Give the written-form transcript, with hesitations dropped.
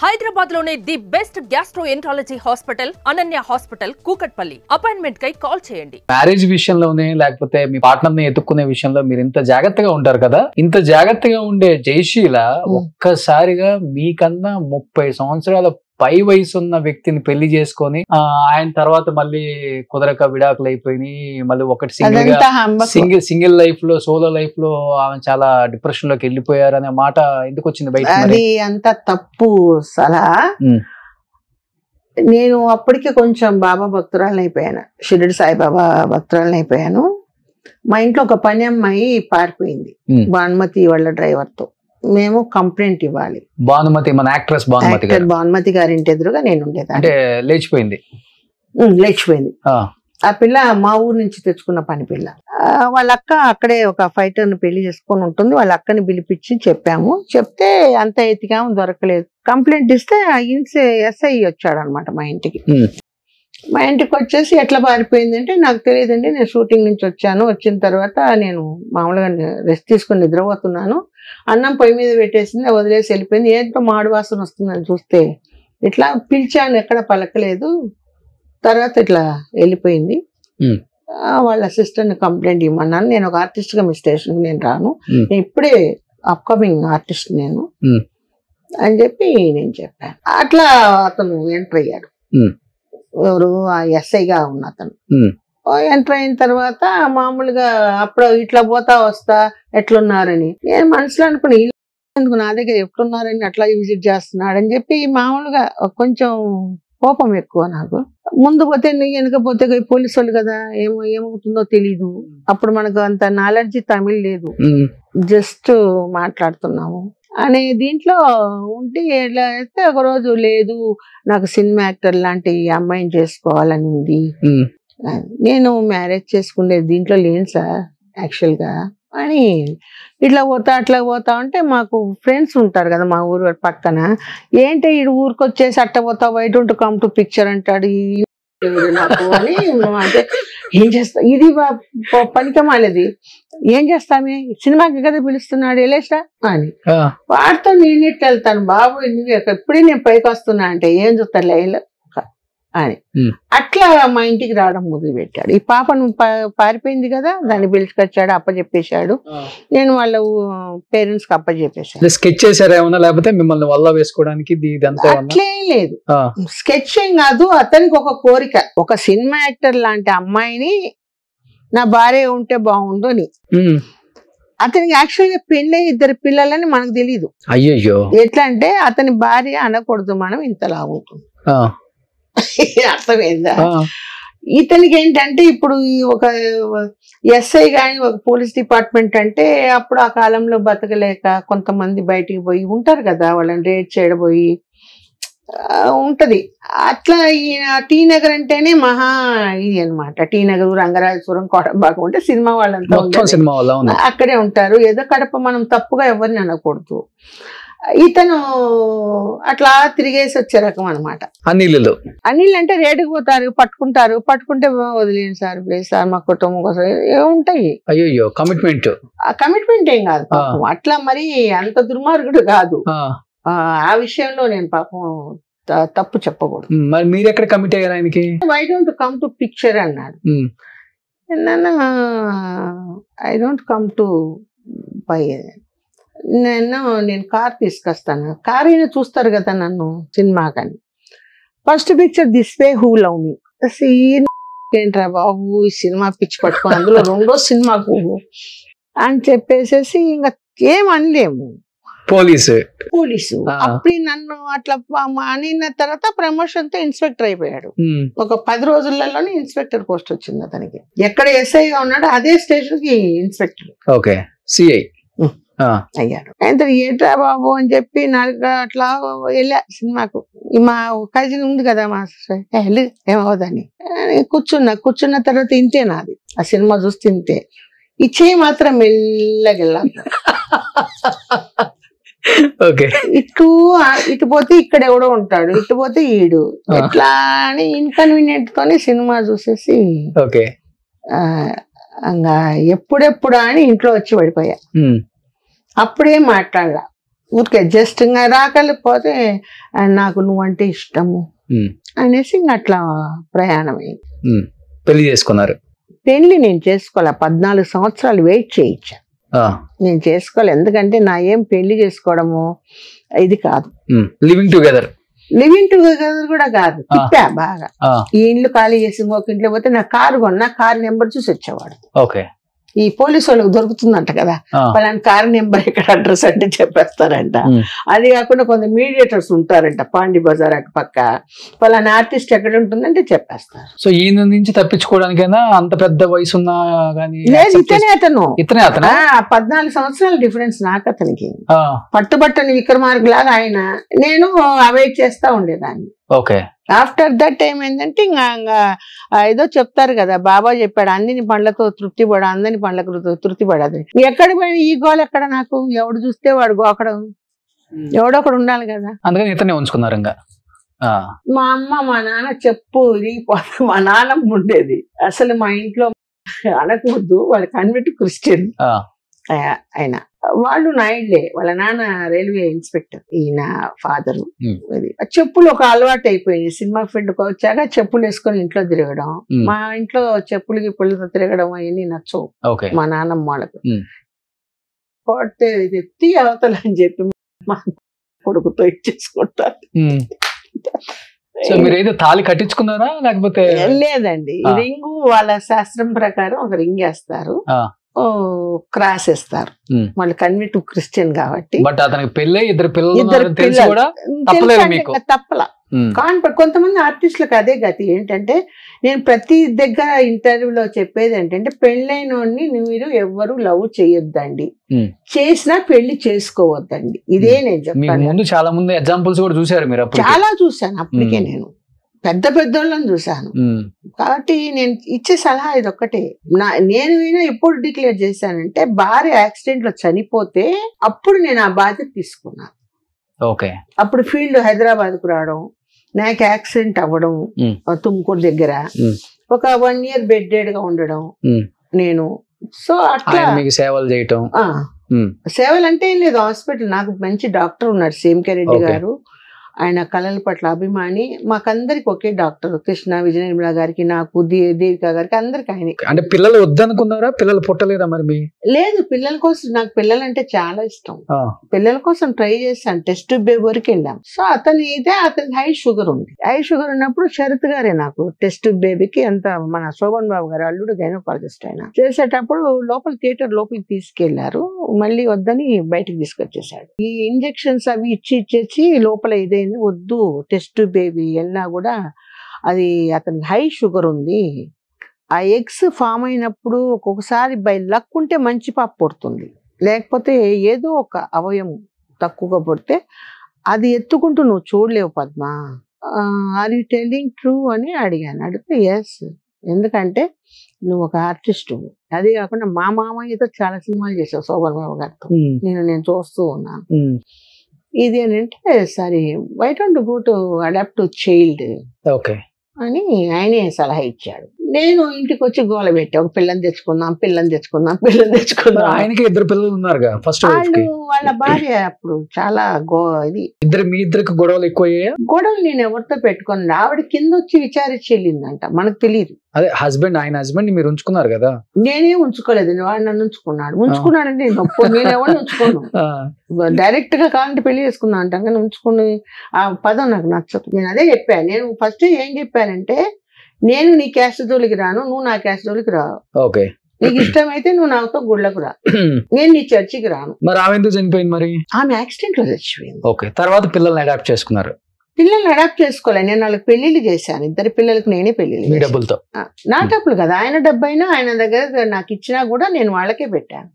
హైదరాబాద్ లోనే the best gastroenterology hospital Ananya hospital Kukatpally. Appointment కై call చేయండి. మ్యారేజ్ విషయంలోనే లేకపోతే మీ పార్ట్నర్ ని ఎత్తుక్కునే విషయంలో మీరు ఇంత జాగ్రత్తగా ఉంటారు కదా, ఇంత జాగ్రత్తగా ఉండే జయశీల ఒక్కసారిగా మీకన్నా 30 సంవత్సరాల పై వయసు ఉన్న వ్యక్తిని పెళ్లి చేసుకొని ఆయన తర్వాత మళ్ళీ కుదరక విడాకులు అయిపోయి మళ్ళీ ఒకటి సింగిల్ లైఫ్ లో సోలో లైఫ్ లో ఆమె చాలా డిప్రెషన్ లోకి వెళ్ళిపోయారు అనే మాట ఎందుకు వచ్చింది బయట? అది అంత తప్పు సలహా. నేను అప్పటికే కొంచెం బాబా భక్తురాలని అయిపోయాను, షిరిడి సాయిబాబా భక్తురాలని అయిపోయాను. మా ఇంట్లో ఒక పని అమ్మాయి పారిపోయింది భానుమతి వాళ్ళ డ్రైవర్ తో. మేము కంప్లైంట్ ఇవ్వాలి. భానుమతి మన యాక్ట్రెస్ భానుమతి గారి ఇంటి ఎదురుగా నేను ఉండేది. అంటే లేచిపోయింది. ఆ పిల్ల మా ఊరు నుంచి తెచ్చుకున్న పని పిల్ల. వాళ్ళ అక్క అక్కడే ఒక ఫైటర్ ని పెళ్లి చేసుకొని ఉంటుంది. వాళ్ళ అక్కని పిలిపించి చెప్పాము. చెప్తే అంత ఎతికాము, దొరకలేదు. కంప్లైంట్ ఇస్తే ఎస్ఐ వచ్చాడు అనమాట మా ఇంటికి. మా ఇంటికి వచ్చేసి ఎట్లా పారిపోయిందంటే నాకు తెలియదండి, నేను షూటింగ్ నుంచి వచ్చాను. వచ్చిన తర్వాత నేను మామూలుగా రెస్ట్ తీసుకుని నిద్రపోతున్నాను. అన్నం పొయ్యి మీద పెట్టేసింది, వదిలేసి వెళ్ళిపోయింది. ఏంటో మాడు వాసన వస్తుందని చూస్తే ఇట్లా పిలిచాను, ఎక్కడ పలకలేదు. తర్వాత ఇట్లా వెళ్ళిపోయింది. వాళ్ళ అసిస్టెంట్ కంప్లైంట్ ఇవ్వమన్నాను. నేను ఒక ఆర్టిస్ట్ గా మీ స్టేషన్కి నేను రాను, నేను ఇప్పుడే అప్కమింగ్ ఆర్టిస్ట్ నేను అని చెప్పి నేను చెప్పాను. అట్లా అతను ఎంటర్ అయ్యాడు. ఎవరు? ఆ ఎస్ఐగా ఉన్న అతను ఎంటర్ అయిన తర్వాత మామూలుగా అప్పుడు ఇట్లా పోతా వస్తా ఎట్లున్నారని నేను మనసులో అనుకుని, ఎందుకు నా దగ్గర ఎట్లున్నారని అట్లా విజిట్ చేస్తున్నాడు అని చెప్పి మామూలుగా కొంచెం కోపం ఎక్కువ నాకు. ముందు పోతే వెనక పోతే పోలీసు వాళ్ళు కదా, ఏమవుతుందో తెలీదు. అప్పుడు మనకు అంత నాలెడ్జ్ తమిళ్ లేదు, జస్ట్ మాట్లాడుతున్నాము అనే దీంట్లో ఉంటే ఎట్లా అయితే ఒక రోజు లేదు నాకు సినిమా యాక్టర్ లాంటి అమ్మాయిని చేసుకోవాలని ఉంది. నేను మ్యారేజ్ చేసుకునే దీంట్లో లేను సార్ యాక్చువల్ గా అని ఇట్లా పోతా అట్లా పోతా ఉంటే మాకు ఫ్రెండ్స్ ఉంటారు కదా మా ఊరు పక్కన. ఏంటి ఈ ఊరికి వచ్చేసి అట్ట పోతా, why don't come to picture అంటాడు నాకు అని. అంటే ఏం చేస్తా, ఇది పనికమాలేది, ఏం చేస్తామే, సినిమాకి కదా పిలుస్తున్నాడు వెళ్ళేసా అని. వాడితో నేను ఇట్లా వెళ్తాను, బాబు ఎప్పుడే నేను పైకి వస్తున్నా అంటే ఏం చూస్తాను లైన్లో అని. అట్లా మా ఇంటికి రావడం మొదలు పెట్టాడు. ఈ పాపను పారిపోయింది కదా, దాన్ని పిలుచుకొచ్చాడు, అప్పచెప్పేశాడు. నేను వాళ్ళ పేరెంట్స్ కి అప్పచెప్పేశాను. స్కెచ్ చేశారా ఏమన్నా, లేకపోతే మిమ్మల్ని వల్ల వేసుకోవడానికి? అట్లేం లేదు, స్కెచింగ్ కాదు. అతనికి ఒక కోరిక, ఒక సినిమా యాక్టర్ లాంటి అమ్మాయిని నా భార్య ఉంటే బాగుండు అని. అతనికి యాక్చువల్గా పెళ్ళి 2 పిల్లలని మనకు తెలీదు. అయ్యో, ఎట్లా అంటే అతని భార్య అనకూడదు, మనం ఇంతలా ఉంటుంది. అర్థమైందా? ఇతనికి ఏంటంటే ఇప్పుడు ఒక ఎస్ఐ గాని ఒక పోలీస్ డిపార్ట్మెంట్ అంటే అప్పుడు ఆ కాలంలో బతకలేక కొంతమంది బయటికి పోయి ఉంటారు కదా, వాళ్ళని రేడ్ చేయడపోయి ఉంటది. అట్లా టీ నగర్ అంటేనే మహా ఇది అనమాట. టీ నగర్, రంగరాజపురం, కోటంబాకం ఉంటే సినిమా వాళ్ళంతా అక్కడే ఉంటారు. ఏదో కడప మనం తప్పుగా ఎవరిని అనకూడదు. ఇతను అట్లా తిరిగేసి వచ్చే రకం అనమాట. అనిల్ అంటే రేటుకు పోతారు, పట్టుకుంటే వదిలేను సార్, సార్ మా కుటుంబం కోసం ఏముంటాయి. అయ్యో, కమిట్మెంట్ ఏం కాదు పాపం. అట్లా మరి అంత దుర్మార్గుడు కాదు. ఆ విషయంలో నేను పాపం తప్పు చెప్పకూడదు. మరి మీరు ఎక్కడ కమిట్ అయ్యారు ఆయనకి? I don't come to picture అన్నాడు. I don't come to buy. నేను కార్ తీసుకొస్తాను, కార్ అయినా చూస్తారు కదా నన్ను సినిమా కానీ. First picture this way who love me. ఏంట్రా బాబు ఈ సినిమా పిచ్చి పట్టుకొని అందులో 2వ సినిమాకు అని చెప్పేసేసి ఇంకా ఏమనలేము. పోలీసు అప్పుడు నన్ను అట్లా అనిన తర్వాత ప్రమోషన్ తో ఇన్స్పెక్టర్ అయిపోయాడు. ఒక 10 రోజులలోనే ఇన్స్పెక్టర్ పోస్ట్ వచ్చింది అతనికి. ఎక్కడ ఎస్ఐగా ఉన్నాడో అదే స్టేషన్ కి ఇన్స్పెక్టర్ అయ్యాడు. ఎంత ఏంట్రా బాబు అని చెప్పి నాకు అట్లా వెళ్ళా సినిమాకు. మా కజిన్ ఉంది కదా మా వెళ్ళి ఏమవుదని కూర్చున్న తర్వాత ఇంతే నాది. ఆ సినిమా చూస్తే ఇంతే. ఈ చేయి మాత్రం మెల్లగెళ్ళా. ఇటు పోతే ఇక్కడ ఎవడో ఉంటాడు, ఇటు పోతే ఈడు, ఎట్లా అని ఇన్కన్వీనియంట్ తోనే సినిమా చూసేసి ఎప్పుడెప్పుడా అని ఇంట్లో వచ్చి పడిపోయా. అప్పుడే మాట్లాడలా. ఊరికే జస్ట్ ఇంకా రాకపోతే నాకు నువ్వంటే ఇష్టము అనేసి ఇంక అట్లా ప్రయాణం అయింది. పెళ్లి చేసుకున్నారు? పెళ్లి నేను చేసుకోలే, 14 సంవత్సరాలు వెయిట్ చేయించాను. నేను చేసుకోలే, ఎందుకంటే నా ఏం పెళ్లి చేసుకోవడము ఇది కాదు. లివింగ్ టుగెదర్ కూడా కాదు, తిప్పా బాగా. ఈ ఇండ్లు ఖాళీ చేసి ఇంకొక ఇంట్లో పోతే నా కారు కొన్నా, కారు నెంబర్ చూసి వచ్చేవాడు. ఓకే. ఈ పోలీసు వాళ్ళకి దొరుకుతుందంట కదా, పలానా కారు నెంబర్ ఇక్కడ అడ్రస్ అంటే చెప్పేస్తారంట. అది కాకుండా కొంత మీడియేటర్స్ ఉంటారంట పాండి బజార్ అటు పక్క, పలానా ఆర్టిస్ట్ ఎక్కడ ఉంటుందంటే చెప్పేస్తారు. సో ఈయన నుంచి తప్పించుకోవడానికైనా అంత పెద్ద వయసు ఉన్నా కానీ? లేదు, ఇతనే అతను. 14 సంవత్సరాల డిఫరెన్స్ నాకు అతనికి. పట్టుబట్టని విక్రమార్క లాగా ఆయన, నేను అవాయిడ్ చేస్తా ఉండేదాన్ని. ఓకే. ఆఫ్టర్ దట్ ఏమైందంటే ఇంకా ఏదో చెప్తారు కదా, బాబా చెప్పాడు అందిని పండ్లతో తృప్తి పడ, అందని పండ్లకు తృప్తి పడదు. ఎక్కడ పోయిన ఈ గోల్ ఎక్కడ, నాకు ఎవడు చూస్తే వాడు గోకడం, ఎవడొకడు ఉండాలి కదా, అందుకని ఇతనే ఉంచుకున్నారు. ఇంకా మా అమ్మ మా నాన్న చెప్పు ఇరిగిపోతుంది. మా నాన్నమ్మ ఉండేది అసలు మా ఇంట్లో అనకూడదు, వాళ్ళ కన్వర్ట్ క్రిస్టియన్ ఆయన. వాళ్ళు నాయుడులే, వాళ్ళ నాన్న రైల్వే ఇన్స్పెక్టర్, ఈయన ఫాదరు. చెప్పులు ఒక అలవాటు అయిపోయింది. సినిమా ఫీల్డ్కి వచ్చాక చెప్పులు వేసుకొని ఇంట్లో తిరగడం, మా ఇంట్లో చెప్పులు గిప్పులతో తిరగడం అవన్నీ నచ్చవు మా నాన్నమ్మ వాళ్ళకు. పోతే ఎత్తి అవతల అని చెప్పి మా కొడుకుతో ఇచ్చేసుకుంటారు. మీరేదో తాళి కట్టించుకున్నారా లేకపోతే? లేదండి, రింగు వాళ్ళ శాస్త్రం ప్రకారం ఒక రింగ్ వేస్తారు, క్రాస్ వేస్తారు. మళ్ళీ కన్వర్ట్ క్రిస్టియన్ కాబట్టి. బట్ అతనికి పెళ్ళి, ఇద్దరు పిల్లలు తప్పలా. కానీ కొంతమంది ఆర్టిస్టులకు అదే గతి. ఏంటంటే నేను ప్రతి దగ్గర ఇంటర్వ్యూలో చెప్పేది ఏంటంటే, పెళ్ళైన వాడిని మీరు ఎవ్వరు లవ్ చేయొద్దండి, చేసినా పెళ్లి చేసుకోవద్దండి. ఇదే నేను చెప్తాను. చాలా మంది ఎగ్జాంపుల్స్ కూడా చూసారు మీరు? చాలా చూసాను అప్పటికే, నేను పెద్ద పెద్దోళ్ళని చూసాను. కాబట్టి నేను ఇచ్చే సలహా ఇది ఒక్కటే. నేను ఎప్పుడు డిక్లేర్ చేశానంటే, భార్య యాక్సిడెంట్ లో చనిపోతే అప్పుడు నేను ఆ బాధ్యత తీసుకున్నాను. ఓకే. అప్పుడు ఫీల్డ్ హైదరాబాద్ కు రావడం, నాకు యాక్సిడెంట్ అవ్వడం తుమ్కూరు దగ్గర, ఒక 1 year బెడ్డెడ్ గా ఉండడం నేను. సో అట్లా సేవలు చేయటం. సేవలు అంటే ఏం లేదు, హాస్పిటల్ నాకు మంచి డాక్టర్ ఉన్నారు, సేమ్కే రెడ్డి గారు. ఆయన కళల పట్ల అభిమాని. మాకందరికి ఒకే డాక్టర్, కృష్ణ విజయ నిర్మల గారికి, నాకు దేవిక గారికి, అందరికి ఆయన. అంటే పిల్లలు వద్దనుకున్నారా? పిల్లలు పుట్టలేదా మరి? లేదు, పిల్లల కోసం నాకు పిల్లలంటే చాలా ఇష్టం. పిల్లల కోసం ట్రై చేశాను, టెస్ట్ బేబీ వరకు వెళ్ళాం. సో అతని హై షుగర్ ఉంది. హై షుగర్ ఉన్నప్పుడు శరత్ గారే నాకు టెస్ట్ బేబీకి అంత, మన శోభన్ బాబు గారు అల్లుడు గైనకాలజిస్ట్ ఆయన, చేసేటప్పుడు లోపల థియేటర్ లోపలికి తీసుకెళ్లారు, మళ్ళీ వద్దని బయటకు తీసుకొచ్చేసాడు. ఈ ఇంజెక్షన్స్ అవి ఇచ్చేసి లోపల ఇదే వద్దు, టెస్ట్ బేబీ వెళ్ళినా కూడా అది అతనికి హై షుగర్ ఉంది. ఆ ఎగ్స్ ఫామ్ అయినప్పుడు ఒక్కొక్కసారి బై లక్ ఉంటే మంచి పాప పుడుతుంది, లేకపోతే ఏదో ఒక అవయవం తక్కువగా పుడితే అది ఎత్తుకుంటూ నువ్వు చూడలేవు Padma, are you telling true అని అడిగాను. అడిగితే ఎస్, ఎందుకంటే నువ్వు ఒక ఆర్టిస్ట్. అదే కాకుండా మా మామయ్యతో చాలా సినిమాలు చేసావు శోభన్ బాబు గారితో, నేను చూస్తూ ఉన్నాను. ఇది ఏంటంటే, సరే why don't go to adopt to child అని ఆయనే సలహా ఇచ్చాడు. నేను ఇంటికి వచ్చి గోల పెట్టా, ఒక పిల్లని తెచ్చుకుందాం. ఆయనకి 2 పిల్లలు ఉన్నారు ఫస్ట్. వాళ్ళ భార్య అప్పుడు చాలా మీ ఇద్దరికి గొడవలు ఎక్కువయ్యాయా? గొడవలు నేను ఎవరితో పెట్టుకున్నా, ఆవిడ కింద వచ్చి విచారించి వెళ్ళిందంట, మనకు తెలియదు. అదే ఆయన హస్బెండ్ మీరు ఉంచుకున్నారు కదా? నేనే ఉంచుకోలేదు, వాడు నన్ను ఉంచుకున్నాడంటే నేను ఎవరిని ఉంచుకోను. డైరెక్ట్ గా కావాలంటే పెళ్లి చేసుకున్నా అంటాం, కానీ ఉంచుకుని ఆ పదం నాకు నచ్చదు. నేను అదే చెప్పాను. నేను ఫస్ట్ ఏం చెప్పానంటే, నేను నీ క్యాస్ట్ జోలికి రాను, నువ్వు నా క్యాస్ట్ జోలికి రావు. ఓకే. నీకు ఇష్టమైతే నువ్వు నాతో గుళ్ళకు రా, నేను నీ చర్చికి రాను. మరి ఆమె ఎందుకు చనిపోయింది మరి? ఆమె యాక్సిడెంట్ లో చచ్చిపోయింది. ఓకే. తర్వాత పిల్లల్ని అడాప్ట్ చేసుకున్నారు? పిల్లల్ని అడాప్ట్ చేసుకోలే, నేను వాళ్ళకి పెళ్లిళ్ళు చేశాను. 2 పిల్లలకి నేనే పెళ్లిళ్ళు. మీ డబ్బులతో? నా డబ్బులు కదా, ఆయన డబ్బు అయినా ఆయన దగ్గర నాకు ఇచ్చినా కూడా నేను వాళ్ళకే పెట్టాను.